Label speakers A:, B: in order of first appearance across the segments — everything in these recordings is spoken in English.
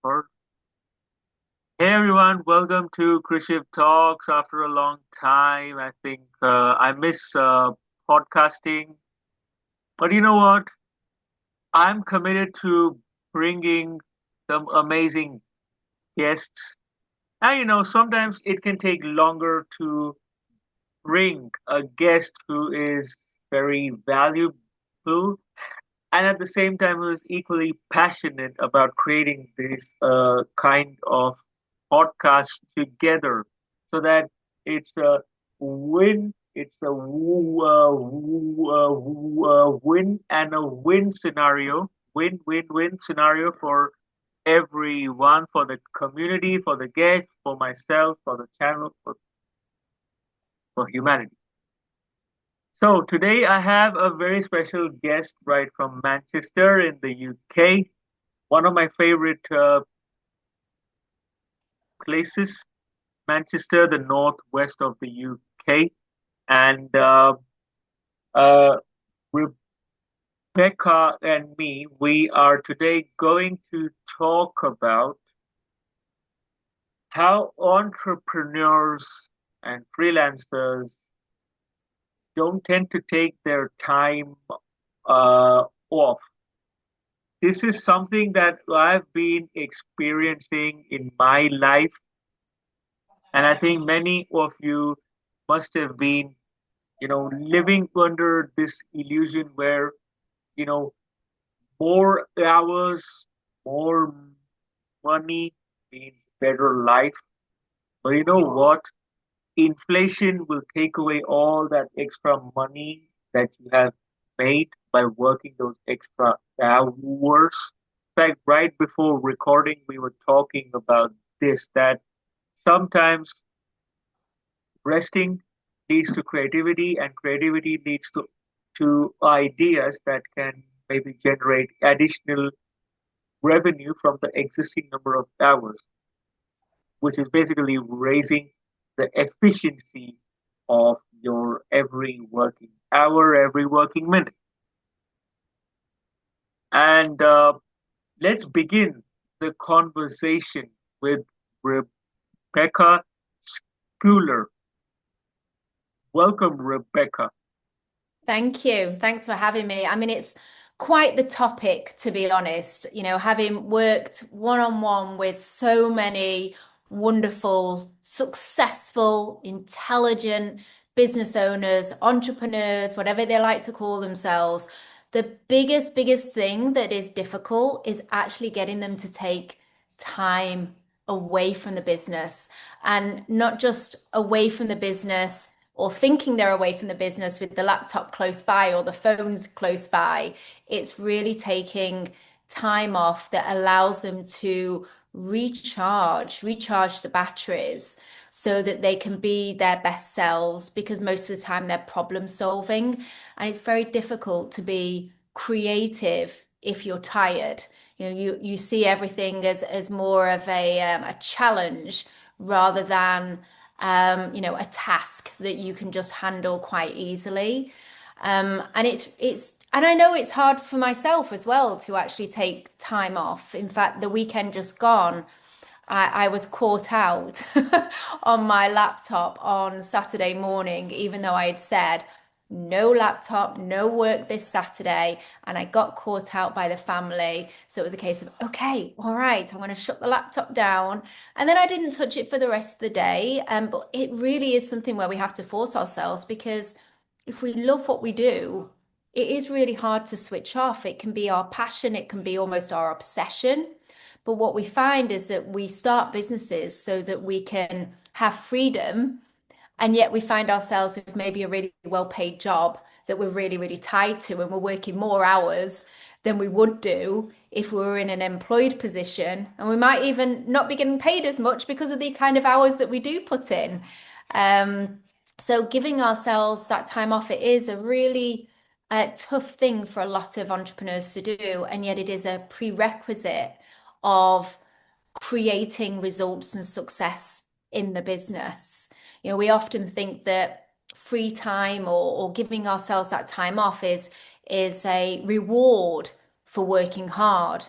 A: Or hey everyone, welcome to Krishiv Talks. After a long time, I think I miss podcasting, but you know what? I'm committed to bringing some amazing guests. And sometimes it can take longer to bring a guest who is very valuable and at the same time who is equally passionate about creating this kind of podcast together so that it's a win and a win scenario, win scenario for everyone, for the community, for the guests, for myself, for the channel, for humanity. So today I have a very special guest right from Manchester in the UK, one of my favorite places, Manchester, the northwest of the UK. And uh, Rebecca and me, we are today going to talk about how entrepreneurs and freelancers don't tend to take their time off. This is something that I've been experiencing in my life, and I think many of you must have been, living under this illusion where, you know, more hours, more money means better life. But you know what? Inflation will take away all that extra money that you have made by working those extra hours. In fact, right before recording, we were talking about this that sometimes resting leads to creativity, and creativity leads to ideas that can maybe generate additional revenue from the existing number of hours, which is basically raising the efficiency of your every working hour, every working minute. And let's begin the conversation with Rebecca Scoular. Welcome, Rebecca.
B: Thank you. Thanks for having me. I mean, it's quite the topic, to be honest. Having worked one-on-one with so many wonderful, successful, intelligent business owners, entrepreneurs, whatever they like to call themselves, the biggest thing that is difficult is actually getting them to take time away from the business and not just away from the business or thinking they're away from the business with the laptop close by or the phones close by. It's really taking time off that allows them to recharge the batteries so that they can be their best selves because most of the time they're problem solving. And it's very difficult to be creative if you're tired. You see everything as more of a challenge rather than a task that you can just handle quite easily. And I know it's hard for myself as well to actually take time off. In fact, the weekend just gone, I was caught out on my laptop on Saturday morning, even though I had said no laptop, no work this Saturday, and I got caught out by the family. So it was a case of, okay, all right, I'm going to shut the laptop down. And then I didn't touch it for the rest of the day. But it really is something where we have to force ourselves because if we love what we do, it is really hard to switch off. It can be our passion, it can be almost our obsession. But what we find is that we start businesses so that we can have freedom, and yet we find ourselves with maybe a really well-paid job that we're really tied to, and we're working more hours than we would do if we were in an employed position. And we might even not be getting paid as much because of the kind of hours that we do put in. Um, so giving ourselves that time off, it is a really tough thing for a lot of entrepreneurs to do, and yet it is a prerequisite of creating results and success in the business. We often think that free time or giving ourselves that time off is a reward for working hard.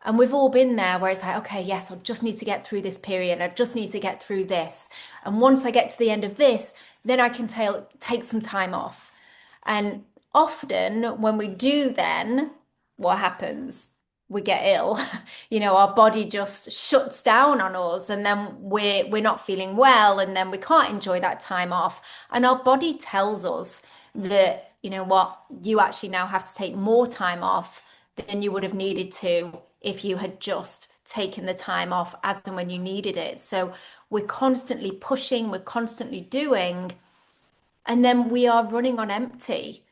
B: And we've all been there where it's like, okay, yes, I just need to get through this period. I just need to get through this. And once I get to the end of this, then I can take some time off. And often when we do, then what happens? We get ill. You know, our body just shuts down on us, and then we're not feeling well, and then we can't enjoy that time off. And our body tells us that, you know what, you actually now have to take more time off than you would have needed to if you had just taken the time off as and when you needed it. So we're constantly pushing, we're constantly doing, and then we are running on empty.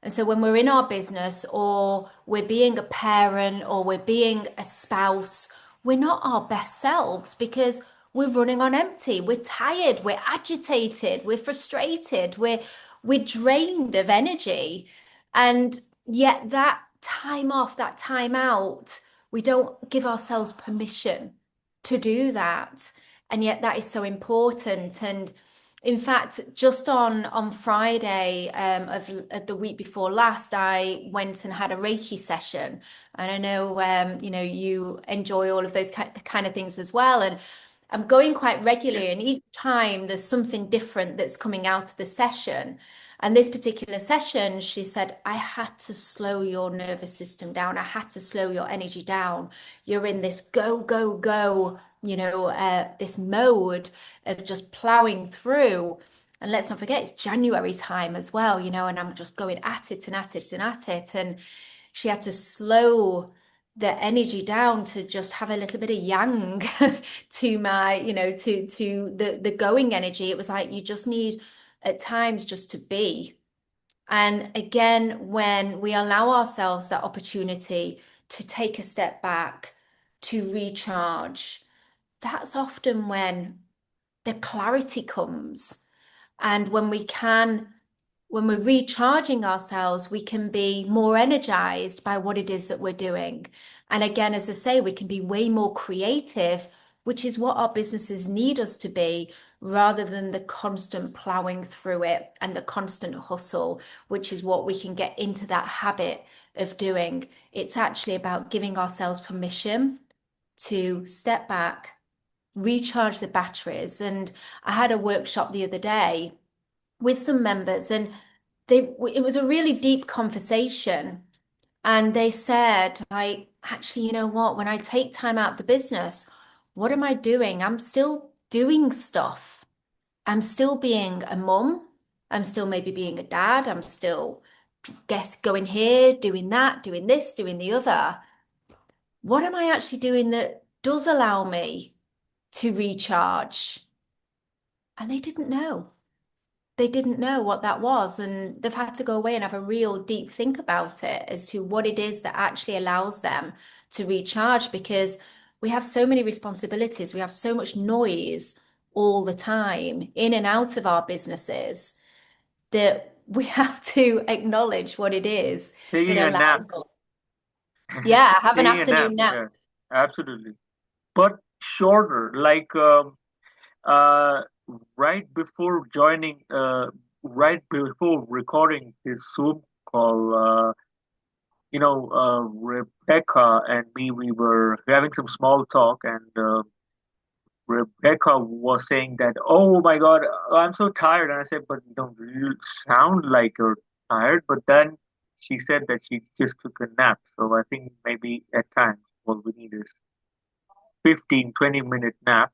B: And so when we're in our business or we're being a parent or we're being a spouse, we're not our best selves because we're running on empty. We're tired, we're agitated, we're frustrated, we're drained of energy. And yet that time off, that time out, we don't give ourselves permission to do that. And yet that is so important. And in fact, just on Friday of the week before last, I went and had a Reiki session, and I know you know you enjoy all of those kind of things as well. And I'm going quite
A: Yeah.
B: regularly, and each time there's something different that's coming out of the session. And this particular session, she said, I had to slow your nervous system down. I had to slow your energy down. You're in this go, go, go, you know, this mode of just plowing through. And let's not forget, it's January time as well, you know, and I'm just going at it and at it and at it. And she had to slow the energy down to just have a little bit of yang to my, you know, to the going energy. It was like you just need at times just to be. And again, when we allow ourselves that opportunity to take a step back, to recharge, that's often when the clarity comes. And when we're recharging ourselves, we can be more energized by what it is that we're doing. And again, as I say, we can be way more creative, which is what our businesses need us to be, rather than the constant plowing through it and the constant hustle, which is what we can get into that habit of doing. It's actually about giving ourselves permission to step back, recharge the batteries. And I had a workshop the other day with some members, and it was a really deep conversation. And they said, like, actually, you know what? When I take time out of the business, what am I doing? I'm still doing stuff. I'm still being a mum. I'm still maybe being a dad. I'm still going here, doing that, doing this, doing the other. What am I actually doing that does allow me to recharge? And they didn't know what that was, and they've had to go away and have a real deep think about it as to what it is that actually allows them to recharge, because we have so many responsibilities, we have so much noise all the time in and out of our businesses that we have to acknowledge what it is that
A: Taking a nap.
B: allows us. Yeah, have an
A: Taking a nap.
B: afternoon nap.
A: Yeah, absolutely. But shorter, like uh, right before joining, right before recording this Zoom call, Rebecca and me, we were having some small talk, and Rebecca was saying that, oh my God, I'm so tired. And I said, but you sound like you're tired. But then she said that she just took a nap. So I think maybe at times what we need is 15, 20-minute nap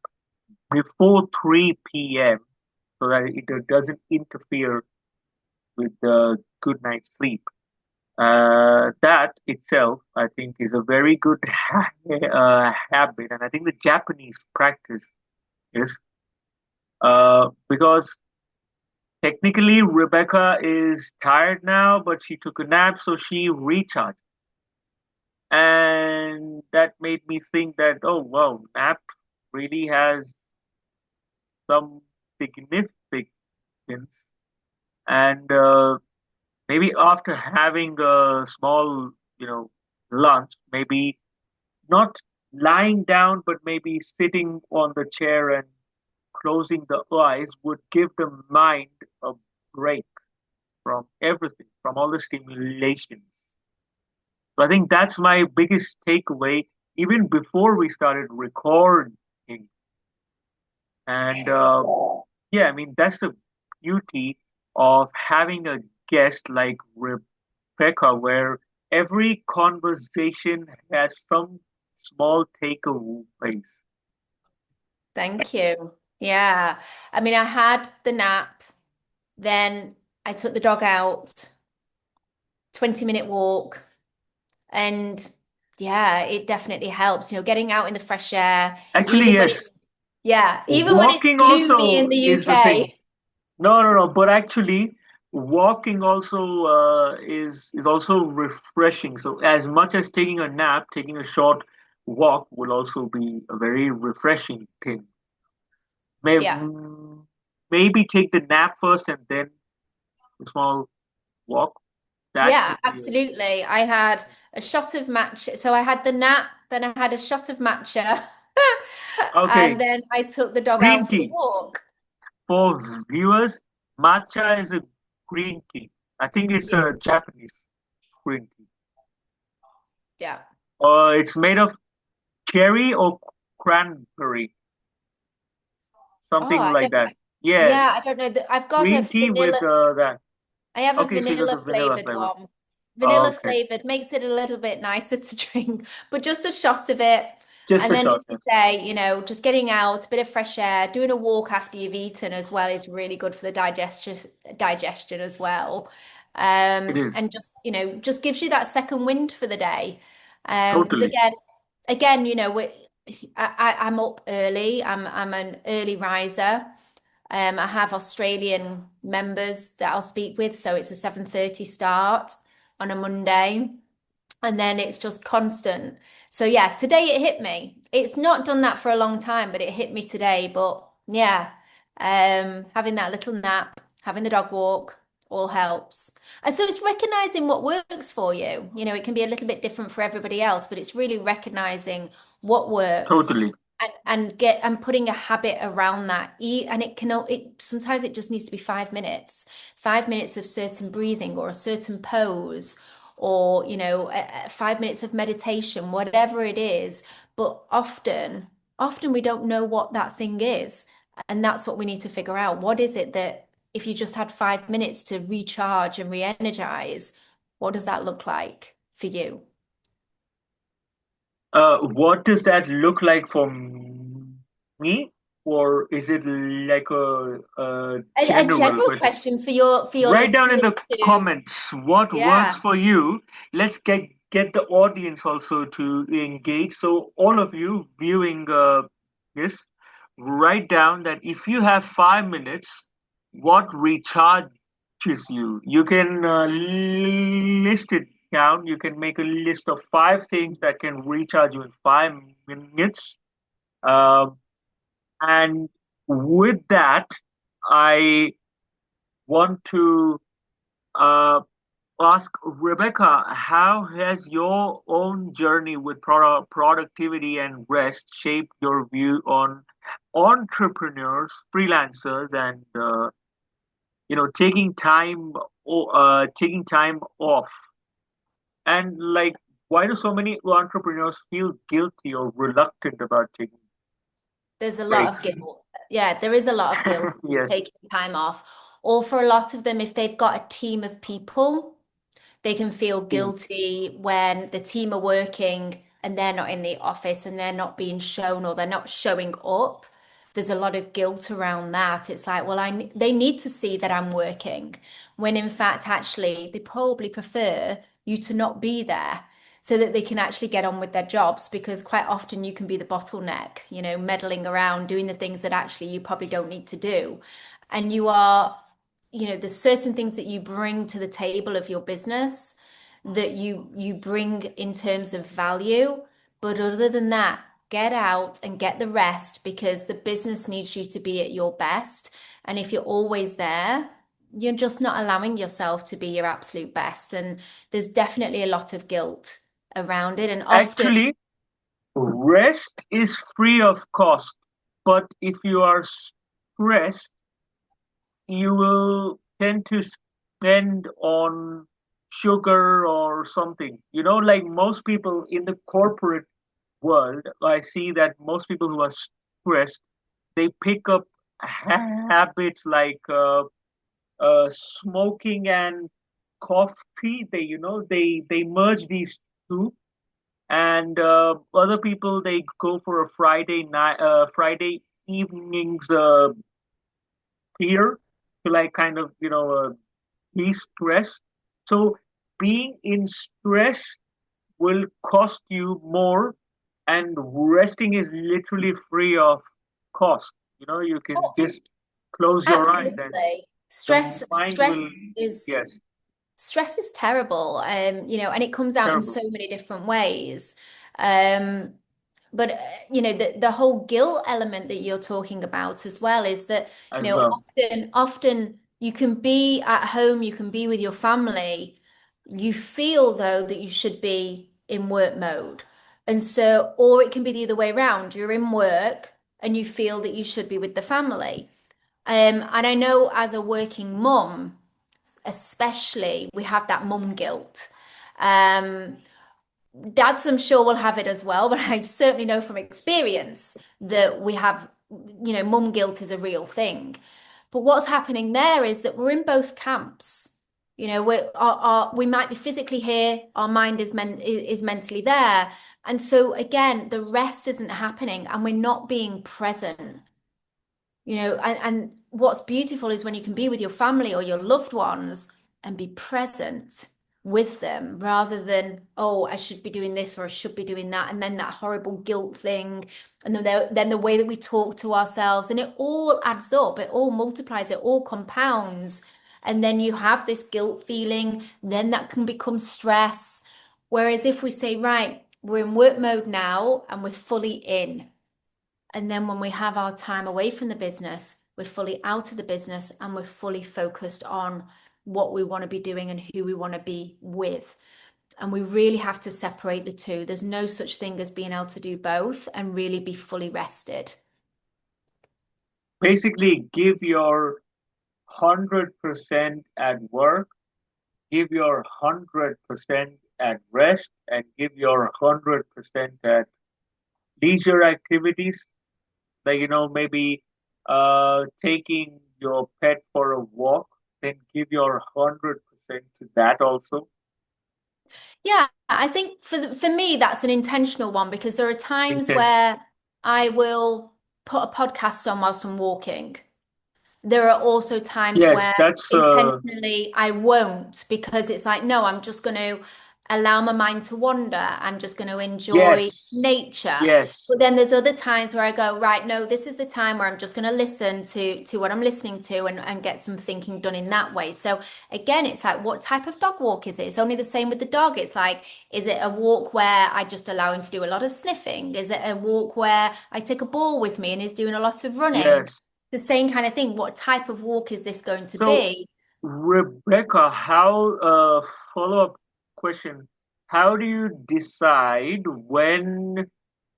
A: before 3 p.m. so that it doesn't interfere with the good night's sleep. That itself, I think, is a very good habit. And I think the Japanese practice is because technically, Rebecca is tired now, but she took a nap, so she recharged. And that made me think that, oh, wow, nap really has some significance. And maybe after having a small, lunch, maybe not lying down, but maybe sitting on the chair and closing the eyes would give the mind a break from everything, from all the stimulations. So I think that's my biggest takeaway. even before we started recording. And yeah, I mean, that's the beauty of having a guest like Rebecca, where every conversation has some small takeaways.
B: Thank you. Yeah. I mean, I had the nap, then I took the dog out, 20-minute walk, and yeah, it definitely helps, getting out in the fresh air,
A: Actually,
B: even when
A: yes,
B: it's, yeah, even when it's
A: walking
B: gloomy in
A: also
B: the
A: is the thing.
B: UK.
A: No, no, no. But actually, walking also is also refreshing. So as much as taking a nap, taking a short walk will also be a very refreshing thing. May,
B: Yeah.
A: maybe take the nap first and then a small walk. That
B: Yeah,
A: could be
B: absolutely. I had a shot of matcha. So I had the nap, then I had a shot of matcha, and
A: okay.
B: then I took the dog
A: Green
B: out for the
A: tea
B: walk.
A: for viewers. Matcha is a green tea. I think it's
B: Yeah.
A: a Japanese green tea.
B: Yeah.
A: It's made of cherry or cranberry,
B: Oh,
A: something
B: I
A: like
B: don't,
A: that. Yeah,
B: yeah, I don't know. I've got a
A: green tea with
B: vanilla.
A: that.
B: I have a
A: Okay, so you got
B: vanilla
A: the vanilla
B: flavored
A: flavor.
B: one. Vanilla
A: Okay,
B: flavored makes it a little bit nicer to drink, but just a shot of it.
A: just
B: And
A: a
B: then,
A: shot.
B: as you say, just getting out, a bit of fresh air, doing a walk after you've eaten as well is really good for the digestion as well.
A: It is
B: And just gives you that second wind for the day. Because
A: totally.
B: again, I'm up early. I'm an early riser. I have Australian members that I'll speak with, so it's a 7:30 start on a Monday, and then it's just constant. So yeah, today it hit me. It's not done that for a long time, but it hit me today. But yeah, having that little nap, having the dog walk, all helps. And so it's recognizing what works for you. It can be a little bit different for everybody else, but it's really recognizing what works
A: Totally.
B: and putting a habit around that. And it sometimes it just needs to be 5 minutes, 5 minutes of certain breathing or a certain pose or 5 minutes of meditation, whatever it is. But often we don't know what that thing is, and that's what we need to figure out. What is it that if you just had 5 minutes to recharge and re-energize, what does that look like for you?
A: What does that look like for me, or is it like a
B: A
A: general
B: general
A: question?
B: question for your
A: Write down in
B: listeners
A: the
B: to,
A: comments what works
B: yeah.
A: for you. Let's get the audience also to engage. So all of you viewing this, write down that if you have 5 minutes, what recharges you? You can list it down. You can make a list of 5 things that can recharge you in 5 minutes. Um, and with that, I want to uh, ask Rebecca, how has your own journey with productivity and rest shaped your view on entrepreneurs, freelancers, and taking time off? And like, why do so many entrepreneurs feel guilty or reluctant about taking
B: There's a lot of
A: breaks?
B: guilt. Yeah, there is a lot of guilt
A: Yes.
B: taking time off. Or for a lot of them, if they've got a team of people, they can feel
A: Mm.
B: guilty when the team are working and they're not in the office and they're not being shown or they're not showing up. There's a lot of guilt around that. It's like, well, they need to see that I'm working, when in fact, actually, they probably prefer you to not be there so that they can actually get on with their jobs, because quite often you can be the bottleneck, meddling around, doing the things that actually you probably don't need to do. And there's certain things that you bring to the table of your business that you bring in terms of value. But other than that, get out and get the rest, because the business needs you to be at your best. And if you're always there, you're just not allowing yourself to be your absolute best. And there's definitely a lot of guilt around it. And often,
A: Actually, rest is free of cost, but if you are stressed, you will tend to spend on sugar or something. Like most people in the corporate world, I see that most people who are stressed, they pick up habits like smoking and coffee. They merge these two, and other people they go for a Friday evenings beer to like kind of de-stress. So being in stress will cost you more, and resting is literally free of cost. You can just close your eyes and
B: Absolutely.
A: the mind will, yes,
B: Stress is terrible, and it comes out in
A: terrible
B: so many different ways. Um, but the whole guilt element that you're talking about as well is that,
A: as well.
B: often you can be at home, you can be with your family, you feel though that you should be in work mode. And so, or it can be the other way around. You're in work and you feel that you should be with the family. And I know as a working mum, especially, we have that mum guilt. Um, Dads, I'm sure, will have it as well, but I certainly know from experience that we have, mum guilt is a real thing. But what's happening there is that we're in both camps. We might be physically here, our mind is mentally there. And so again, the rest isn't happening and we're not being present. And what's beautiful is when you can be with your family or your loved ones and be present with them rather than, oh, I should be doing this or I should be doing that. And then that horrible guilt thing. And then the way that we talk to ourselves, and it all adds up, it all multiplies, it all compounds. And then you have this guilt feeling, then that can become stress. Whereas if we say, right, we're in work mode now and we're fully in. And then when we have our time away from the business, we're fully out of the business and we're fully focused on what we want to be doing and who we want to be with. And we really have to separate the two. There's no such thing as being able to do both and really be fully rested.
A: Basically, give your 100% at work, give your 100% at rest, and give your 100% at leisure activities, like maybe taking your pet for a walk, then give your 100% to that also.
B: Yeah, I think for me that's an intentional one because there are times
A: Intent.
B: where I will put a podcast on whilst I'm walking. There are also times
A: Yes,
B: where
A: that's
B: intentionally I won't because it's like, no, I'm just going to allow my mind to wander. I'm just going to enjoy
A: yes,
B: nature.
A: yes,
B: But then there's other times where I go, right, no, this is the time where I'm just going to listen to what I'm listening to and get some thinking done in that way. So again, it's like, what type of dog walk is it? It's only the same with the dog. It's like, is it a walk where I just allow him to do a lot of sniffing? Is it a walk where I take a ball with me and he's doing a lot of running?
A: yes.
B: The same kind of thing. What type of walk is this going to
A: So,
B: be?
A: Rebecca, follow-up question. How do you decide when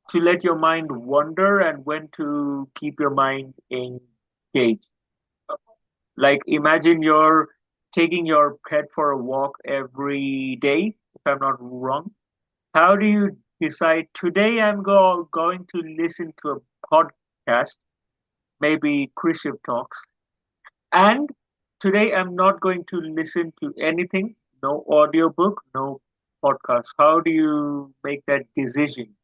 A: to let your mind wander and when to keep your mind engaged? Like, imagine you're taking your pet for a walk every day, if I'm not wrong. How do you decide today I'm going to listen to a podcast, maybe Krishiv Talks, and today I'm not going to listen to anything, no audiobook, no podcast. How do you make that decision?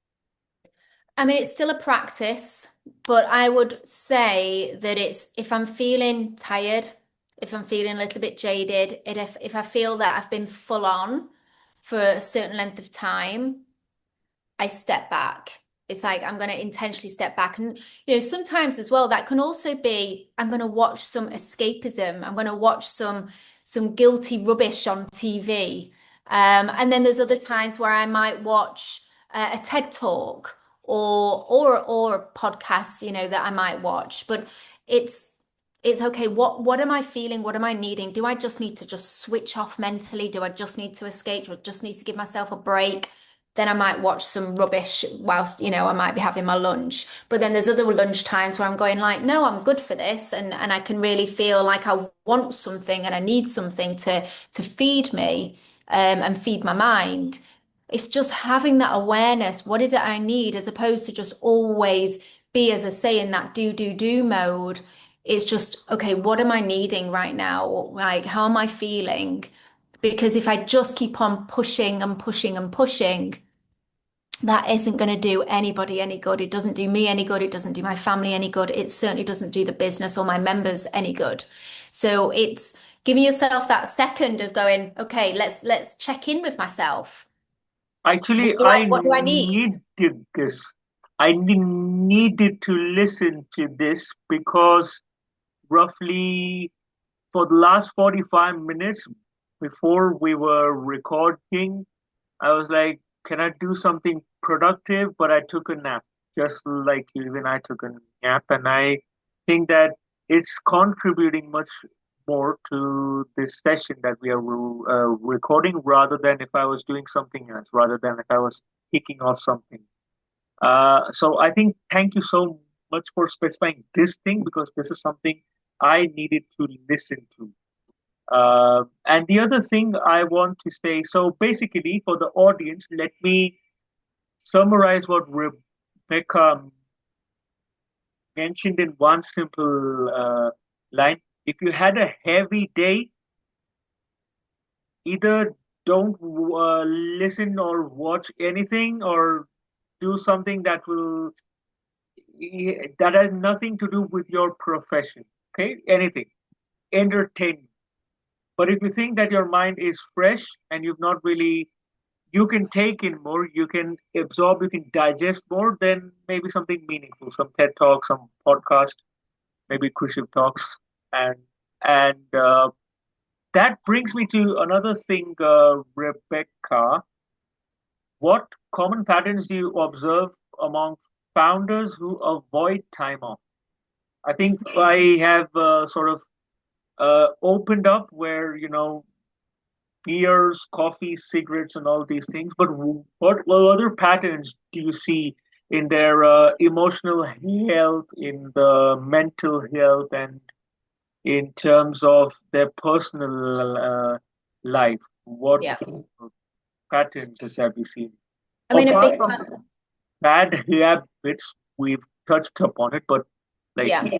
B: I mean, it's still a practice, but I would say that it's if I'm feeling tired, if I'm feeling a little bit jaded, if I feel that I've been full on for a certain length of time, I step back. It's like I'm going to intentionally step back. And, sometimes as well, that can also be I'm going to watch some escapism. I'm going to watch some guilty rubbish on TV. And then there's other times where I might watch a TED talk or a podcast, that I might watch. But it's it's okay. What am I feeling? What am I needing? Do I just need to just switch off mentally? Do I just need to escape? Do I just need to give myself a break? Then I might watch some rubbish whilst, I might be having my lunch. But then there's other lunch times where I'm going like, no, I'm good for this. And I can really feel like I want something and I need something to feed me and feed my mind. It's just having that awareness. What is it I need? As opposed to just always be, as I say, in that do mode. It's just, okay, what am I needing right now? Like, how am I feeling? Because if I just keep on pushing and pushing and pushing, that isn't going to do anybody any good. It doesn't do me any good. It doesn't do my family any good. It certainly doesn't do the business or my members any good. So it's giving yourself that second of going, okay, let's check in with myself.
A: Actually, I
B: What do I need?
A: needed this. Needed to listen to this because roughly for the last 45 minutes before we were recording, I was like, can I do something productive? But I took a nap, just like you, even I took a nap. And I think that it's contributing much more to this session that we are recording rather than if I was doing something else, rather than if I was kicking off something. So I think thank you so much for specifying this thing because this is something I needed to listen to. And the other thing I want to say, so basically for the audience, let me summarize what Rebecca mentioned in one simple line. If you had a heavy day, either don't listen or watch anything or do something that has nothing to do with your profession. Okay, anything, entertainment. But if you think that your mind is fresh and you've not really, you can take in more, you can absorb, you can digest more, then maybe something meaningful, some TED Talk, some podcast, maybe Krishiv Talks, and and that brings me to another thing, Rebecca. What common patterns do you observe among founders who avoid time off? I think I have sort of opened up where beers, coffee, cigarettes, and all these things. But what other patterns do you see in their emotional health, in the mental health, and in terms of their personal life? What
B: Yeah.
A: patterns have you seen?
B: I mean, a
A: Apart
B: big
A: from
B: part,
A: bad habits, we've touched upon it, but like,
B: yeah,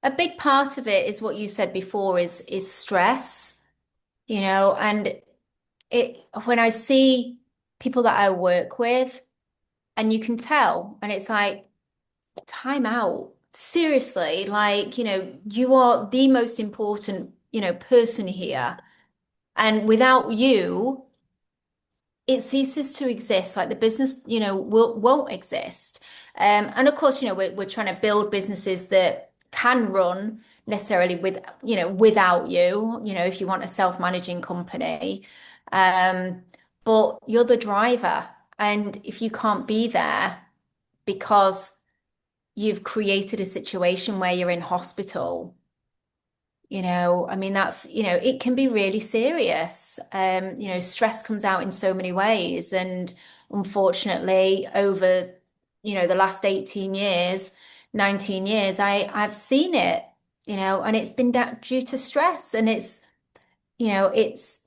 B: a big part of it is what you said before is stress, and it when I see people that I work with, and you can tell, and it's like, time out. Seriously, like, you are the most important, person here. And without you, it ceases to exist. Like the business, won't exist. And of course, we're trying to build businesses that can run necessarily without you, if you want a self-managing company. Um, but you're the driver. And if you can't be there because you've created a situation where you're in hospital, I mean, it can be really serious. Stress comes out in so many ways. And unfortunately, over, the last 18 years, 19 years, I've seen it, and it's been due to stress. And it's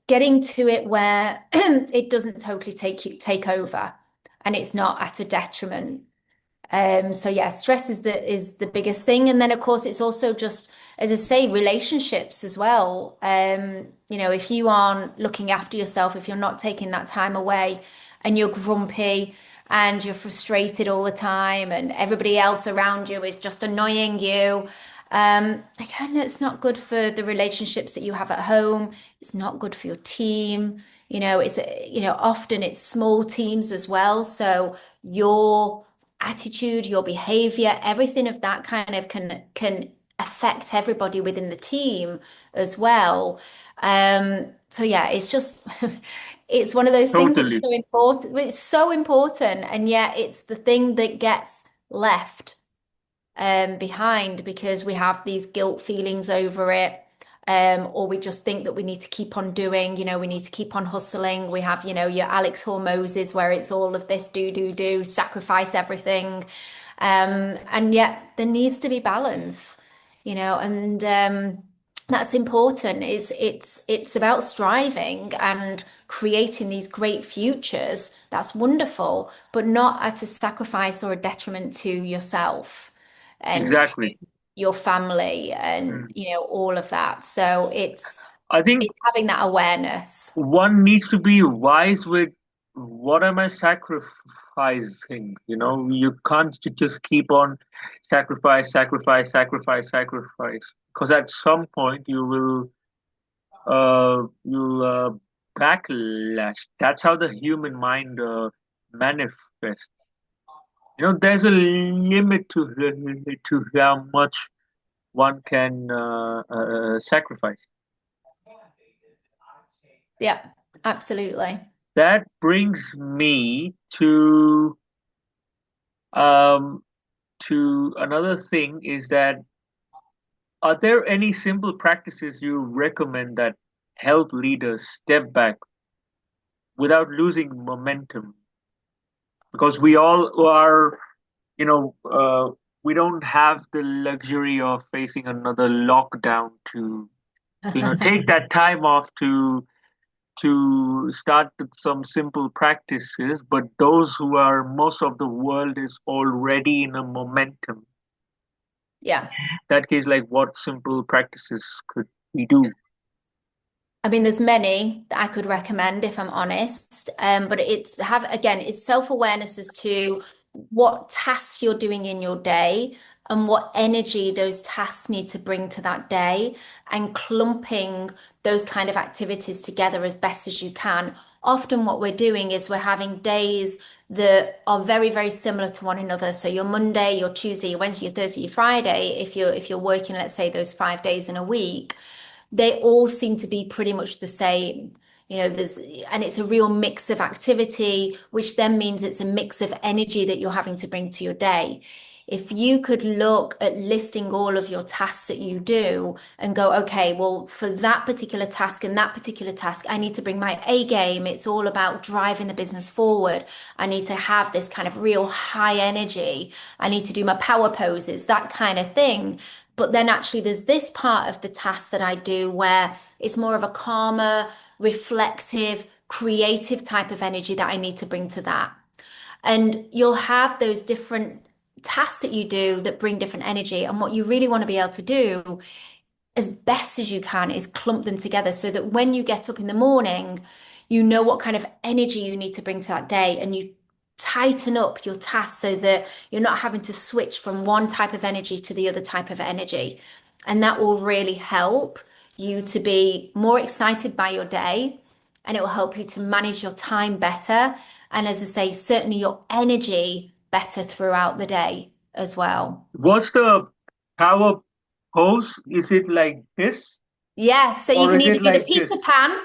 B: getting to it where it doesn't totally take over and it's not at a detriment. So yeah, stress is the biggest thing. And then of course it's also just, as I say, relationships as well. If you aren't looking after yourself, if you're not taking that time away and you're grumpy and you're frustrated all the time and everybody else around you is just annoying you, again, it's not good for the relationships that you have at home. It's not good for your team. Often it's small teams as well. So your attitude, your behavior, everything of that kind of can affect everybody within the team as well. So yeah, it's just it's one of those things that's
A: totally.
B: so important. It's so important, and yet it's the thing that gets left behind because we have these guilt feelings over it. Or we just think that we need to keep on doing, we need to keep on hustling. We have, your Alex Hormozes where it's all of this do, sacrifice everything. And yet there needs to be balance, and That's important. It's about striving and creating these great futures. That's wonderful, but not at a sacrifice or a detriment to yourself and to
A: Exactly.
B: your family and
A: Mm.
B: all of that. So
A: I think
B: it's having that awareness.
A: one needs to be wise with what am I sacrificing? You can't just keep on sacrifice, because at some point you'll backlash. That's how the human mind manifests. There's a limit to how much one can sacrifice.
B: Yeah, absolutely.
A: That brings me um, to another thing is that are there any simple practices you recommend that help leaders step back without losing momentum? Because we all are, you know, we don't have the luxury of facing another lockdown to take that time off to start with some simple practices, but those who are most of the world is already in a momentum.
B: Yeah.
A: That case, like what simple practices could we do?
B: I mean, there's many that I could recommend if I'm honest. But it's self-awareness as to what tasks you're doing in your day and what energy those tasks need to bring to that day and clumping those kind of activities together as best as you can. Often what we're doing is we're having days that are very, very similar to one another. So your Monday, your Tuesday, your Wednesday, your Thursday, your Friday, if you're working, let's say those 5 days in a week they all seem to be pretty much the same. And it's a real mix of activity, which then means it's a mix of energy that you're having to bring to your day. If you could look at listing all of your tasks that you do and go, okay, well, for that particular task and that particular task, I need to bring my A game. It's all about driving the business forward. I need to have this kind of real high energy. I need to do my power poses, that kind of thing. But then actually, there's this part of the task that I do where it's more of a calmer, reflective, creative type of energy that I need to bring to that. And you'll have those different tasks that you do that bring different energy. And what you really want to be able to do as best as you can is clump them together so that when you get up in the morning, you know what kind of energy you need to bring to that day and you tighten up your tasks so that you're not having to switch from one type of energy to the other type of energy. And that will really help you to be more excited by your day and it will help you to manage your time better. And as I say, certainly your energy better throughout the day as well.
A: What's the power pose? Is it like this
B: Yes, so you
A: or
B: can
A: is
B: either
A: it
B: do the
A: like
B: Peter
A: this?
B: Pan, you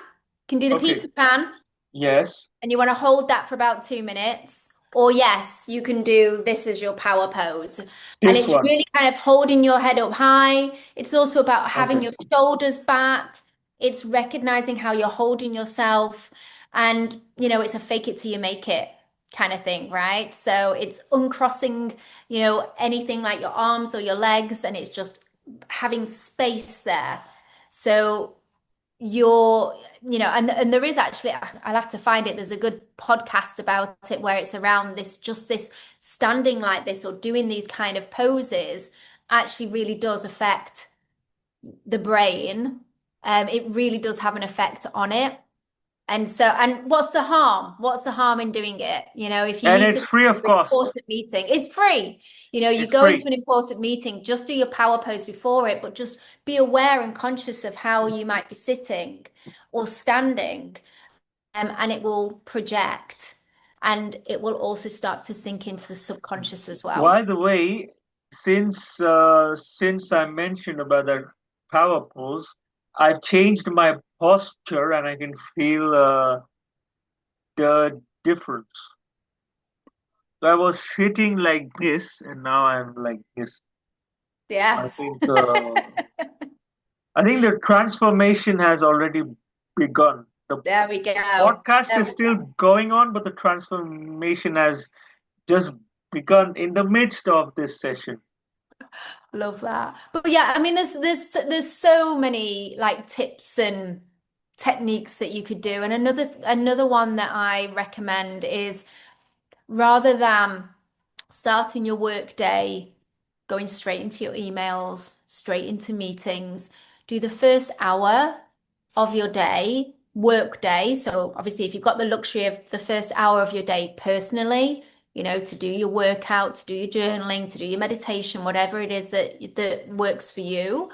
B: can do the
A: Okay.
B: Peter Pan,
A: Yes.
B: and you want to hold that for about 2 minutes. Or yes, you can do this as your power pose. And
A: This
B: it's
A: one.
B: really kind of holding your head up high. It's also about having
A: Okay.
B: your shoulders back. It's recognizing how you're holding yourself. And, it's a fake it till you make it kind of thing, right? So it's uncrossing, anything like your arms or your legs, and it's just having space there. So and there is actually, I'll have to find it. There's a good podcast about it where it's around this standing like this or doing these kind of poses actually really does affect the brain. It really does have an effect on it. And what's the harm? What's the harm in doing it? If you
A: And
B: need
A: it's
B: to go
A: free
B: to
A: of
B: an
A: cost.
B: important meeting, it's free. You
A: It's
B: go into
A: free.
B: an important meeting, just do your power pose before it, but just be aware and conscious of how you might be sitting or standing, and it will project and it will also start to sink into the subconscious as well.
A: By the way, since I mentioned about that power pose, I've changed my posture and I can feel the difference. So I was sitting like this, and now I'm like this. I
B: Yes.
A: think I think the transformation has already begun. The
B: There we go.
A: podcast
B: There
A: is
B: we
A: still
B: go.
A: going on, but the transformation has just begun in the midst of this session.
B: Love that. But yeah, I mean, there's so many like tips and techniques that you could do. And another one that I recommend is rather than starting your work day, going straight into your emails, straight into meetings, do the first hour of your day, work day. So obviously, if you've got the luxury of the first hour of your day personally, to do your workout, to do your journaling, to do your meditation, whatever it is that works for you,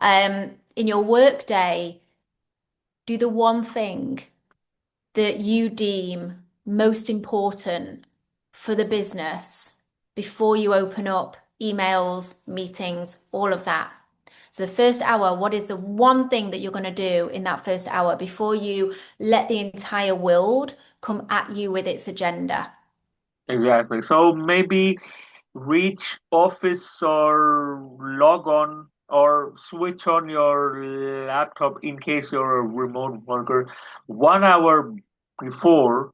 B: in your work day, do the one thing that you deem most important for the business before you open up emails, meetings, all of that. So the first hour, what is the one thing that you're going to do in that first hour before you let the entire world come at you with its agenda?
A: Exactly. So maybe reach office or log on or switch on your laptop in case you're a remote worker 1 hour before,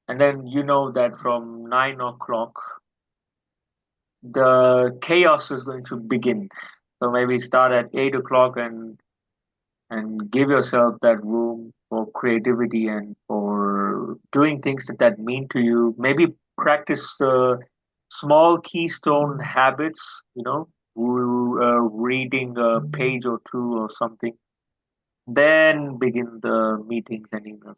A: and then you know that from 9 o'clock the chaos is going to begin. So maybe start at 8 o'clock and give yourself that room for creativity and for doing things that mean to you. Maybe practice small keystone habits, reading a page or two or something. Then begin the meetings and emails.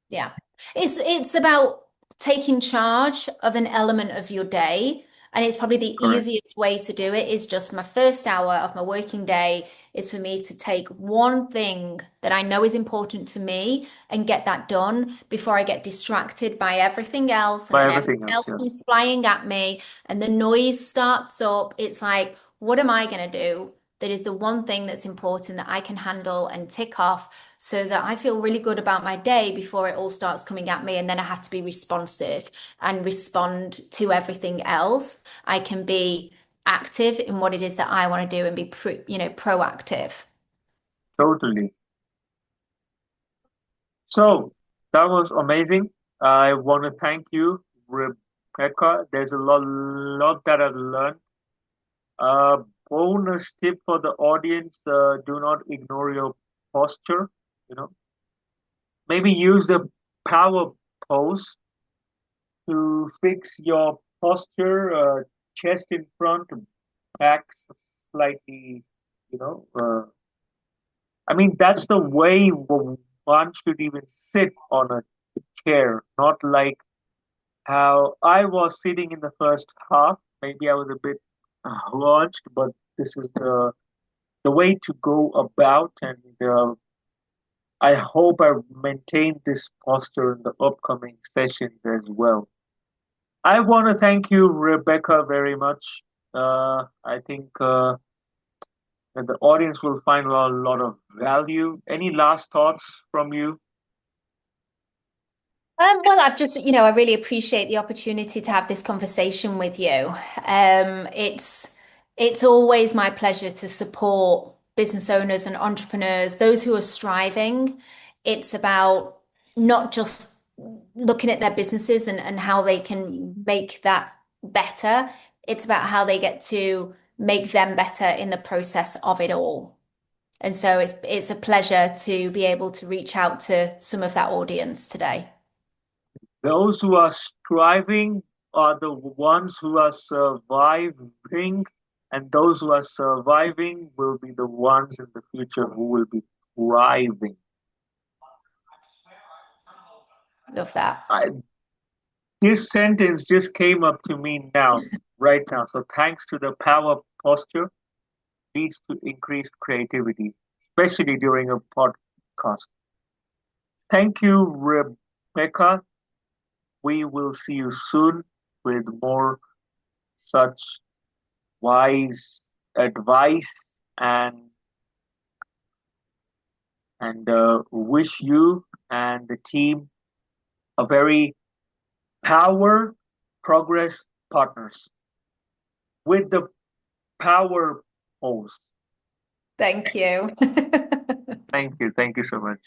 B: Yeah. It's about taking charge of an element of your day. And it's probably the
A: Correct.
B: easiest way to do it is just my first hour of my working day is for me to take one thing that I know is important to me and get that done before I get distracted by everything else. And
A: By
B: then
A: everything
B: everything
A: else,
B: else
A: yes.
B: comes flying at me and the noise starts up. It's like, what am I going to do? That is the one thing that's important that I can handle and tick off so that I feel really good about my day before it all starts coming at me. And then I have to be responsive and respond to everything else. I can be active in what it is that I want to do and be, proactive.
A: Totally. So that was amazing. I want to thank you, Rebecca. There's a lot that I've learned. Uh, Bonus tip for the audience: do not ignore your posture. You know, maybe use the power pose to fix your posture. Chest in front, back slightly. You know, I mean that's the way one should even sit on a chair, not like how I was sitting in the first half. Maybe I was a bit launched, but this is the way to go about, and I hope I maintain this posture in the upcoming sessions as well. I want to thank you, Rebecca, very much. I think that the audience will find a lot of value. Any last thoughts from you?
B: Well, I really appreciate the opportunity to have this conversation with you. It's always my pleasure to support business owners and entrepreneurs, those who are striving. It's about not just looking at their businesses and how they can make that better. It's about how they get to make them better in the process of it all. And so it's a pleasure to be able to reach out to some of that audience today.
A: Those who are striving are the ones who are surviving, and those who are surviving will be the ones in the future who will be thriving.
B: Love that.
A: I, this sentence just came up to me now, right now. So, thanks to the power posture, leads to increased creativity, especially during a podcast. Thank you, Rebecca. We will see you soon with more such wise advice and wish you and the team a very power progress partners with the power pose.
B: Thank you.
A: Thank you. Thank you so much.